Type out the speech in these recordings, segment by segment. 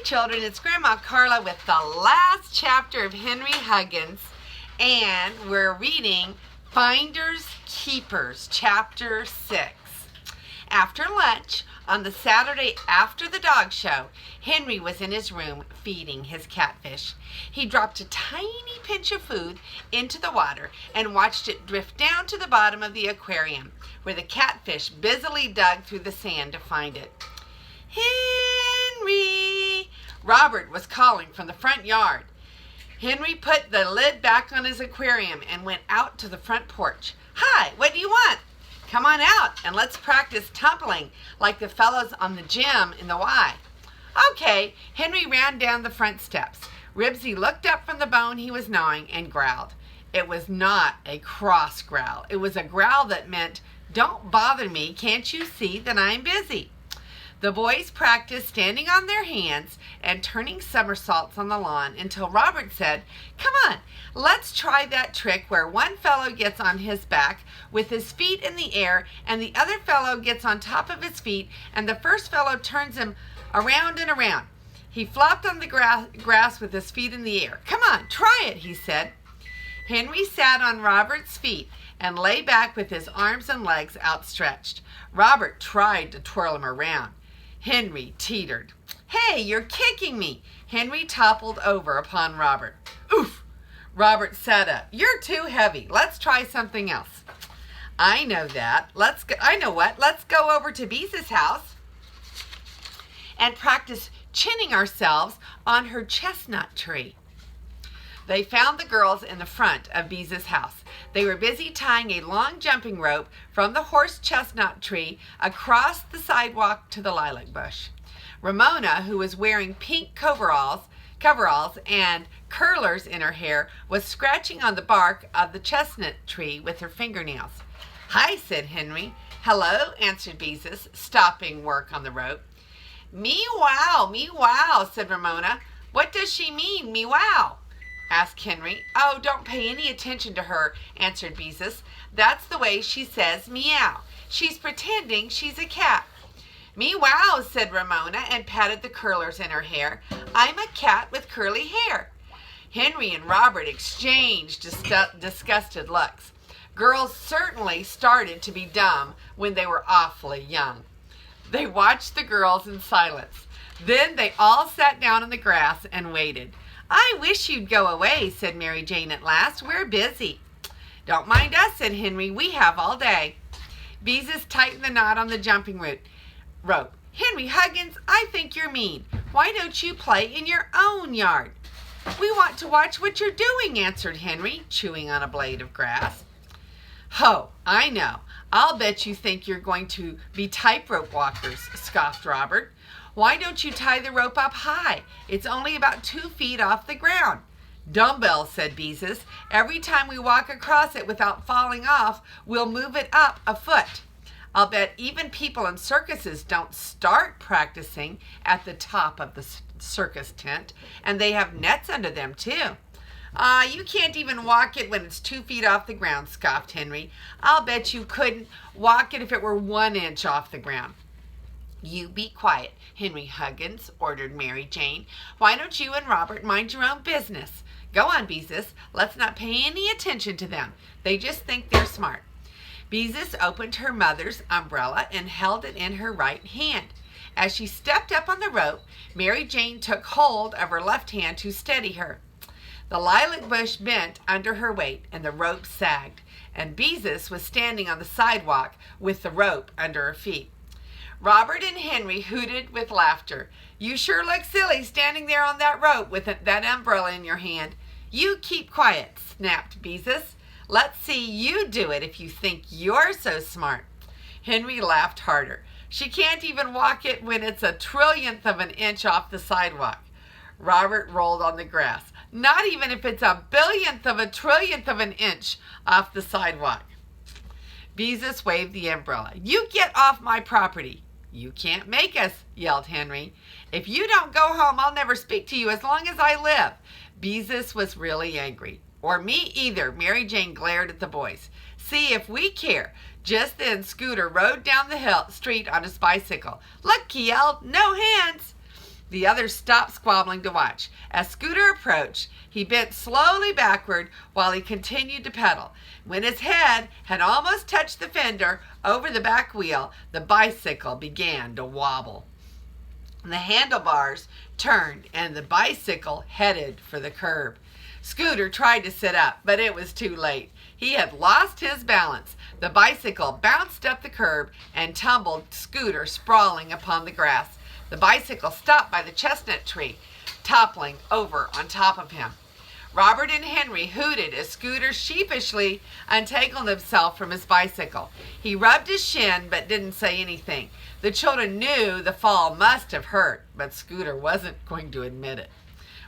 children, it's Grandma Carla with the last chapter of Henry Huggins, and we're reading Finders Keepers, Chapter 6. After lunch, on the Saturday after the dog show, Henry was in his room feeding his catfish. He dropped a tiny pinch of food into the water and watched it drift down to the bottom of the aquarium, where the catfish busily dug through the sand to find it. Henry! Robert was calling from the front yard. Henry put the lid back on his aquarium and went out to the front porch. Hi, what do you want? Come on out and let's practice tumbling like the fellows on the gym in the Y. Okay, Henry ran down the front steps. Ribsy looked up from the bone he was gnawing and growled. It was not a cross growl. It was a growl that meant, don't bother me, can't you see that I'm busy? The boys practiced standing on their hands and turning somersaults on the lawn until Robert said, come on, let's try that trick where one fellow gets on his back with his feet in the air and the other fellow gets on top of his feet and the first fellow turns him around and around. He flopped on the grass with his feet in the air. Come on, try it, he said. Henry sat on Robert's feet and lay back with his arms and legs outstretched. Robert tried to twirl him around. Henry teetered. Hey, you're kicking me. Henry toppled over upon Robert. Oof! Robert sat up. You're too heavy. Let's try something else. I know that. I know what. Let's go over to Beeze's house and practice chinning ourselves on her chestnut tree. They found the girls in the front of Beeze's house. They were busy tying a long jumping rope from the horse chestnut tree across the sidewalk to the lilac bush. Ramona, who was wearing pink coveralls and curlers in her hair, was scratching on the bark of the chestnut tree with her fingernails. Hi, said Henry. Hello, answered Beezus, stopping work on the rope. Me-wow, said Ramona. What does she mean, me-wow? Asked Henry. Oh, don't pay any attention to her, answered Beezus. That's the way she says meow. She's pretending she's a cat. Me-wow, said Ramona and patted the curlers in her hair. I'm a cat with curly hair. Henry and Robert exchanged disgusted looks. Girls certainly started to be dumb when they were awfully young. They watched the girls in silence. Then they all sat down in the grass and waited. I wish you'd go away, said Mary Jane at last. We're busy. Don't mind us, said Henry. We have all day. Beezus tightened the knot on the jumping rope. Henry Huggins, I think you're mean. Why don't you play in your own yard? We want to watch what you're doing, answered Henry, chewing on a blade of grass. Ho, I know. I'll bet you think you're going to be tightrope walkers, scoffed Robert. Why don't you tie the rope up high? It's only about 2 feet off the ground. Dumbbells, said Beezus. Every time we walk across it without falling off, we'll move it up a foot. I'll bet even people in circuses don't start practicing at the top of the circus tent, and they have nets under them, too. You can't even walk it when it's 2 feet off the ground, scoffed Henry. I'll bet you couldn't walk it if it were 1 inch off the ground. You be quiet, Henry Huggins, ordered Mary Jane. Why don't you and Robert mind your own business? Go on, Beezus. Let's not pay any attention to them. They just think they're smart. Beezus opened her mother's umbrella and held it in her right hand. As she stepped up on the rope, Mary Jane took hold of her left hand to steady her. The lilac bush bent under her weight and the rope sagged, and Beezus was standing on the sidewalk with the rope under her feet. Robert and Henry hooted with laughter. You sure look silly standing there on that rope with that umbrella in your hand. You keep quiet, snapped Beezus. Let's see you do it if you think you're so smart. Henry laughed harder. She can't even walk it when it's 1/trillionth of an inch off the sidewalk. Robert rolled on the grass. Not even if it's 1/billionth of 1/trillionth of an inch off the sidewalk. Beezus waved the umbrella. You get off my property. You can't make us, yelled Henry. If you don't go home, I'll never speak to you as long as I live. Beezus was really angry. Or me either, Mary Jane glared at the boys. See if we care. Just then, Scooter rode down the street on his bicycle. Look, he yelled, no hands. The others stopped squabbling to watch. As Scooter approached, he bent slowly backward while he continued to pedal. When his head had almost touched the fender over the back wheel, the bicycle began to wobble. The handlebars turned and the bicycle headed for the curb. Scooter tried to sit up, but it was too late. He had lost his balance. The bicycle bounced up the curb and tumbled Scooter sprawling upon the grass. The bicycle stopped by the chestnut tree, toppling over on top of him. Robert and Henry hooted as Scooter sheepishly untangled himself from his bicycle. He rubbed his shin but didn't say anything. The children knew the fall must have hurt, but Scooter wasn't going to admit it.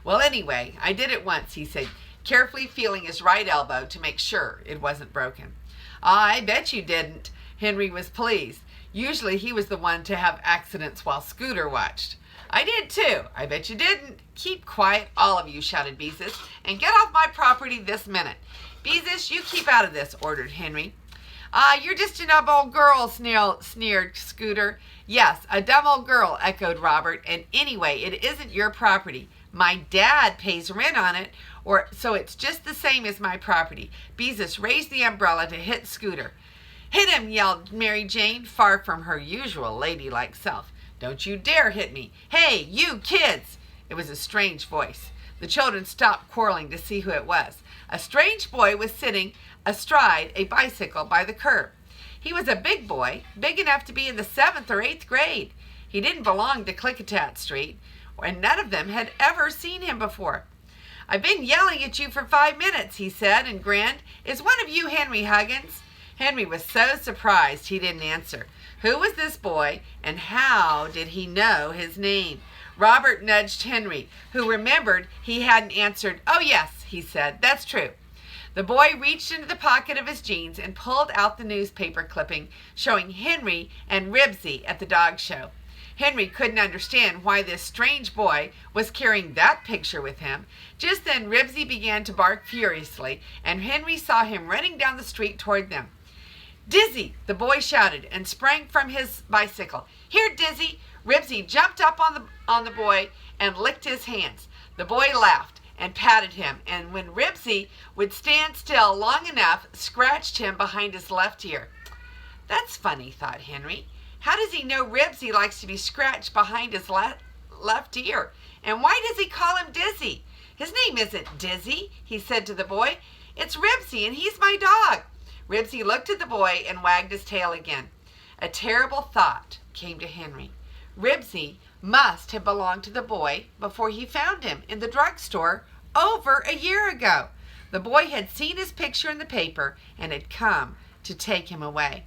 "Well, anyway, I did it once," he said, carefully feeling his right elbow to make sure it wasn't broken. "I bet you didn't." Henry was pleased. Usually he was the one to have accidents while Scooter watched. "I did too." "I bet you didn't." "Keep quiet, all of you," shouted Beezus, "and get off my property this minute." "Beezus, you keep out of this," ordered Henry. You're just a dumb old girl," sneered Scooter. "Yes, a dumb old girl," echoed Robert, "and anyway, it isn't your property. My dad pays rent on it, so it's just the same as my property." Beezus raised the umbrella to hit Scooter. "Hit him," yelled Mary Jane, far from her usual ladylike self. "Don't you dare hit me. Hey, you kids!" It was a strange voice. The children stopped quarreling to see who it was. A strange boy was sitting astride a bicycle by the curb. He was a big boy, big enough to be in the 7th or 8th grade. He didn't belong to Klickitat Street, and none of them had ever seen him before. "I've been yelling at you for 5 minutes," he said and grinned. "Is one of you Henry Huggins?" Henry was so surprised he didn't answer. Who was this boy, and how did he know his name? Robert nudged Henry, who remembered he hadn't answered. "Oh, yes," he said, "that's true." The boy reached into the pocket of his jeans and pulled out the newspaper clipping showing Henry and Ribsy at the dog show. Henry couldn't understand why this strange boy was carrying that picture with him. Just then Ribsy began to bark furiously, and Henry saw him running down the street toward them. "Dizzy!" the boy shouted and sprang from his bicycle. "Here, Dizzy!" Ribsy jumped up on the boy and licked his hands. The boy laughed and patted him, and when Ribsy would stand still long enough, scratched him behind his left ear. "That's funny," thought Henry. "How does he know Ribsy likes to be scratched behind his left ear? And why does he call him Dizzy? His name isn't Dizzy," he said to the boy. "It's Ribsy, and he's my dog." Ribsy looked at the boy and wagged his tail again. A terrible thought came to Henry. Ribsy must have belonged to the boy before he found him in the drugstore over a year ago. The boy had seen his picture in the paper and had come to take him away.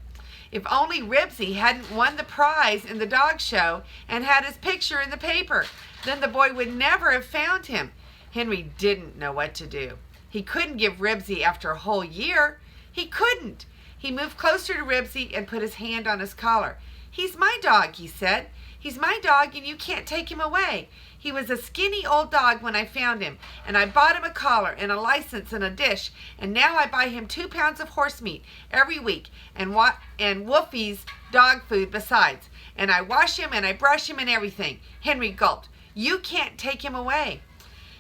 If only Ribsy hadn't won the prize in the dog show and had his picture in the paper, then the boy would never have found him. Henry didn't know what to do. He couldn't give Ribsy after a whole year. He couldn't. He moved closer to Ribsy and put his hand on his collar. "He's my dog," he said. "He's my dog, and you can't take him away. He was a skinny old dog when I found him, and I bought him a collar and a license and a dish, and now I buy him 2 pounds of horse meat every week and Wolfie's dog food besides. And I wash him and I brush him and everything." Henry gulped. "You can't take him away."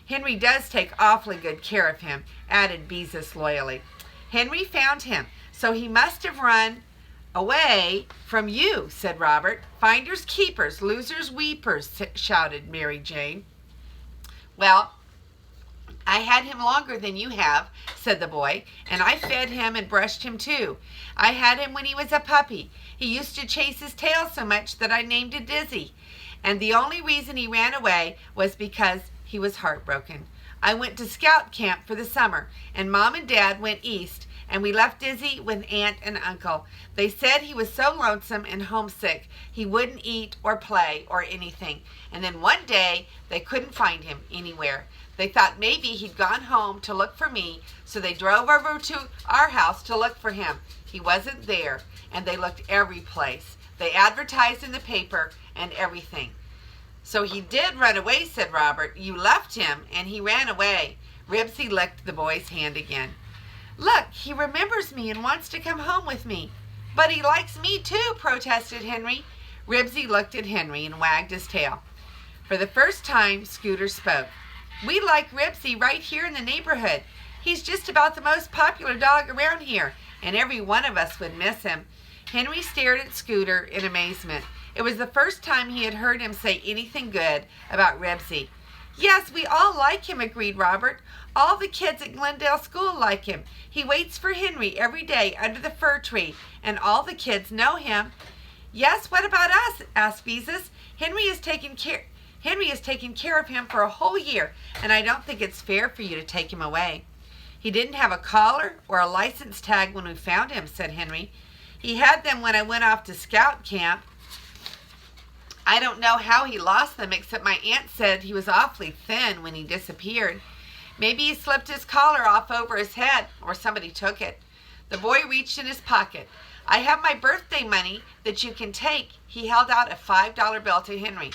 "Henry does take awfully good care of him," added Beezus loyally. "Henry found him, so he must have run away from you," said Robert. "Finders keepers, losers weepers," shouted Mary Jane. "Well, I had him longer than you have," said the boy, "and I fed him and brushed him too. I had him when he was a puppy. He used to chase his tail so much that I named it Dizzy. And the only reason he ran away was because he was heartbroken. I went to scout camp for the summer, and Mom and Dad went east, and we left Dizzy with Aunt and Uncle. They said he was so lonesome and homesick he wouldn't eat or play or anything. And then one day they couldn't find him anywhere. They thought maybe he'd gone home to look for me, so they drove over to our house to look for him. He wasn't there, and they looked every place. They advertised in the paper and everything." "So he did run away," said Robert. "You left him, and he ran away." Ribsy licked the boy's hand again. "Look, he remembers me and wants to come home with me." "But he likes me too," protested Henry. Ribsy looked at Henry and wagged his tail. For the first time, Scooter spoke. "We like Ribsy right here in the neighborhood. He's just about the most popular dog around here, and every one of us would miss him." Henry stared at Scooter in amazement. It was the first time he had heard him say anything good about Ribsy. "Yes, we all like him," agreed Robert. "All the kids at Glendale School like him. He waits for Henry every day under the fir tree, and all the kids know him." "Yes, what about us?" asked Beezus. Henry has taken care of him for a whole year, and I don't think it's fair for you to take him away." "He didn't have a collar or a license tag when we found him," said Henry. "He had them when I went off to scout camp. I don't know how he lost them, except my aunt said he was awfully thin when he disappeared. Maybe he slipped his collar off over his head, or somebody took it." The boy reached in his pocket. "I have my birthday money that you can take." He held out a $5 bill to Henry.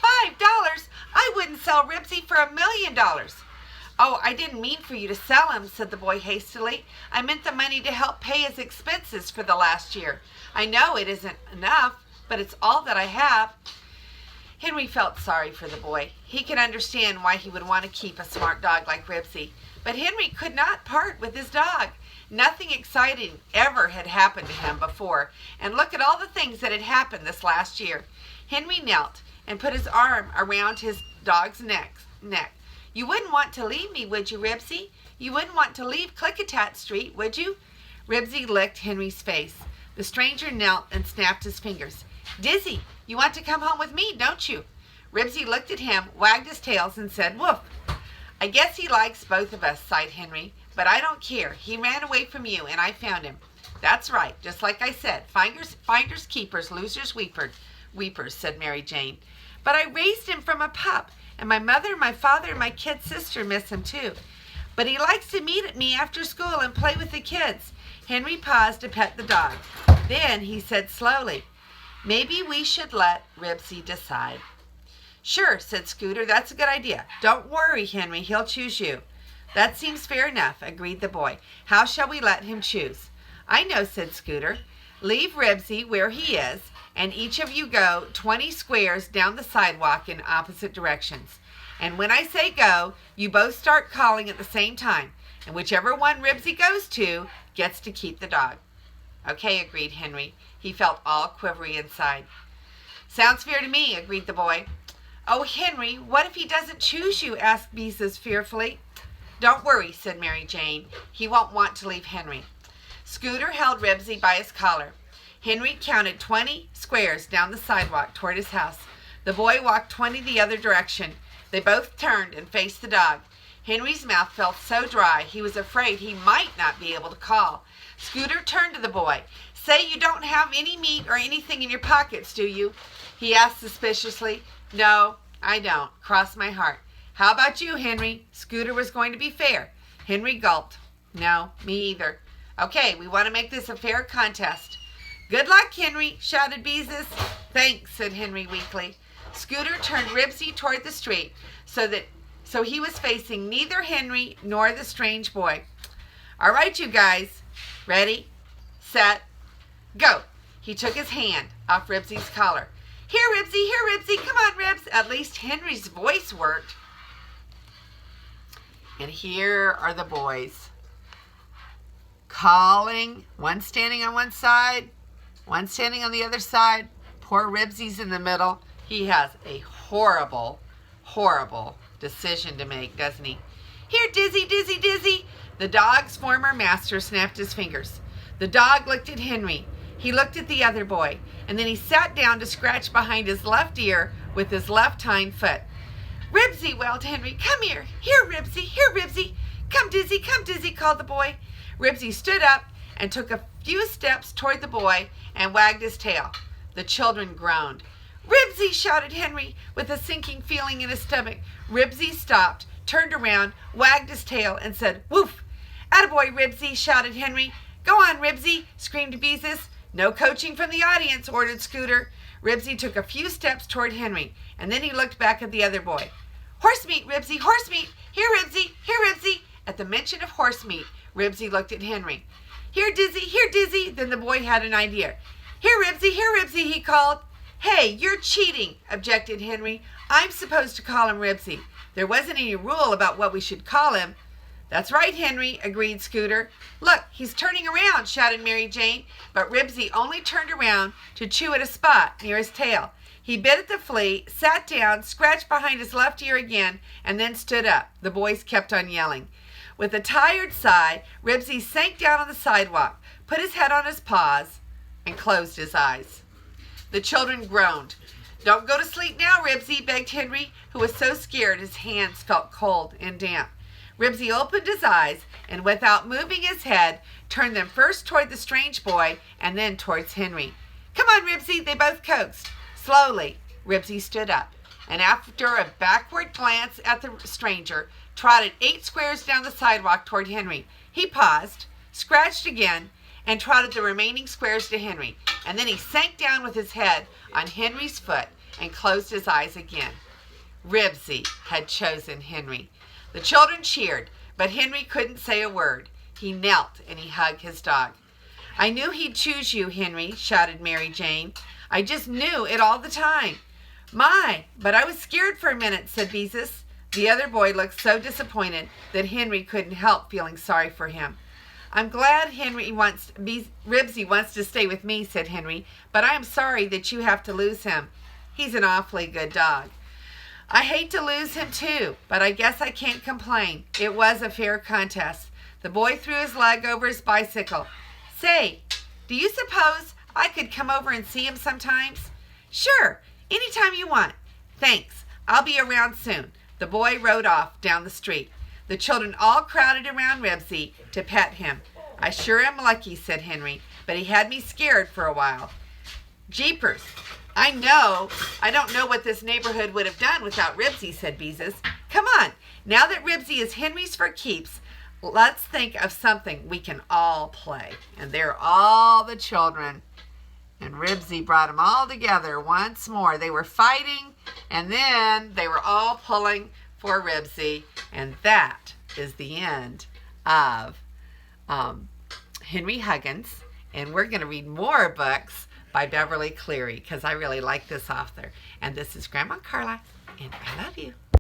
$5? I wouldn't sell Ribsy for $1,000,000. "Oh, I didn't mean for you to sell him," said the boy hastily. "I meant the money to help pay his expenses for the last year. I know it isn't enough, but it's all that I have." Henry felt sorry for the boy. He could understand why he would want to keep a smart dog like Ribsy. But Henry could not part with his dog. Nothing exciting ever had happened to him before, and look at all the things that had happened this last year. Henry knelt and put his arm around his dog's neck. "You wouldn't want to leave me, would you, Ribsy? You wouldn't want to leave Klickitat Street, would you?" Ribsy licked Henry's face. The stranger knelt and snapped his fingers. "Dizzy, you want to come home with me, don't you?" Ribsy looked at him, wagged his tails, and said, "Woof." "I guess he likes both of us," sighed Henry. "But I don't care. He ran away from you, and I found him." "That's right, just like I said. Finders keepers, losers weepers," said Mary Jane. "But I raised him from a pup, and my mother, my father, and my kid sister miss him too. But he likes to meet me after school and play with the kids." Henry paused to pet the dog. Then he said slowly, "Maybe we should let Ribsy decide." "Sure," said Scooter. "That's a good idea. Don't worry, Henry. He'll choose you." "That seems fair enough," agreed the boy. "How shall we let him choose?" "I know," said Scooter. "Leave Ribsy where he is, and each of you go 20 squares down the sidewalk in opposite directions. And when I say go, you both start calling at the same time, and whichever one Ribsy goes to gets to keep the dog." "Okay," agreed Henry. He felt all quivery inside. "Sounds fair to me," agreed the boy. "Oh, Henry, what if he doesn't choose you?" asked Beezus fearfully. "Don't worry," said Mary Jane. "He won't want to leave Henry." Scooter held Ribsy by his collar. Henry counted 20 squares down the sidewalk toward his house. The boy walked 20 the other direction. They both turned and faced the dog. Henry's mouth felt so dry he was afraid he might not be able to call. Scooter turned to the boy. "Say you don't have any meat or anything in your pockets, do you?" he asked suspiciously. "No, I don't. Cross my heart." "How about you, Henry?" Scooter was going to be fair. Henry gulped. "No, me either." "Okay, we want to make this a fair contest." "Good luck, Henry," shouted Beezus. "Thanks," said Henry weakly. Scooter turned Ribsy toward the street so he was facing neither Henry nor the strange boy. "All right, you guys. Ready, set, go." He took his hand off Ribsy's collar. Here, Ribsy, come on, Ribs." At least Henry's voice worked. And here are the boys calling, one standing on one side, one standing on the other side. Poor Ribsy's in the middle. He has a horrible, horrible decision to make, doesn't he? "Here, Dizzy, Dizzy, Dizzy." The dog's former master snapped his fingers. The dog looked at Henry. He looked at the other boy, and then he sat down to scratch behind his left ear with his left hind foot. "Ribsy," wailed Henry, "come here. Here, Ribsy. Come, Dizzy, called the boy. Ribsy stood up and took a few steps toward the boy and wagged his tail. The children groaned. "Ribsy," shouted Henry, with a sinking feeling in his stomach. Ribsy stopped, turned around, wagged his tail, and said, "Woof." "Attaboy, Ribsy," shouted Henry. "Go on, Ribsy," screamed Beezus. "No coaching from the audience," ordered Scooter. Ribsy took a few steps toward Henry, and then he looked back at the other boy. "Horse meat, Ribsy, horse meat. Here, Ribsy, here, Ribsy." At the mention of horse meat, Ribsy looked at Henry. Here, Dizzy. Then the boy had an idea. Here, Ribsy, he called. "Hey, you're cheating," objected Henry. I'm supposed to call him Ribsy. There wasn't any rule about what we should call him." "That's right, Henry," agreed Scooter. "Look, he's turning around," shouted Mary Jane, but Ribsy only turned around to chew at a spot near his tail. He bit at the flea, sat down, scratched behind his left ear again, and then stood up. The boys kept on yelling. With a tired sigh, Ribsy sank down on the sidewalk, put his head on his paws, and closed his eyes. The children groaned. "Don't go to sleep now, Ribsy," begged Henry, who was so scared his hands felt cold and damp. Ribsy opened his eyes and, without moving his head, turned them first toward the strange boy and then towards Henry. "Come on, Ribsy," they both coaxed. Slowly, Ribsy stood up, and after a backward glance at the stranger, trotted 8 squares down the sidewalk toward Henry. He paused, scratched again, and trotted the remaining squares to Henry, and then he sank down with his head on Henry's foot and closed his eyes again. Ribsy had chosen Henry. The children cheered, but Henry couldn't say a word. He knelt and he hugged his dog. "I knew he'd choose you, Henry," shouted Mary Jane. "I just knew it all the time." "My, but I was scared for a minute," said Beezus. The other boy looked so disappointed that Henry couldn't help feeling sorry for him. "I'm glad Ribsy wants to stay with me," said Henry, "but I am sorry that you have to lose him. He's an awfully good dog." "I hate to lose him too, but I guess I can't complain. It was a fair contest." The boy threw his leg over his bicycle. "Say, do you suppose I could come over and see him sometimes?" "Sure, anytime you want." "Thanks, I'll be around soon." The boy rode off down the street. The children all crowded around Ribsy to pet him. "I sure am lucky," said Henry, "but he had me scared for a while." "Jeepers, I don't know what this neighborhood would have done without Ribsy," said Beezus. "Come on, now that Ribsy is Henry's for keeps, let's think of something we can all play." And there all the children and Ribsy brought them all together once more. They were fighting, and then they were all pulling for Ribsy, and that is the end of Henry Huggins. And we're going to read more books by Beverly Cleary because I really like this author. And this is Grandma Carla, and I love you.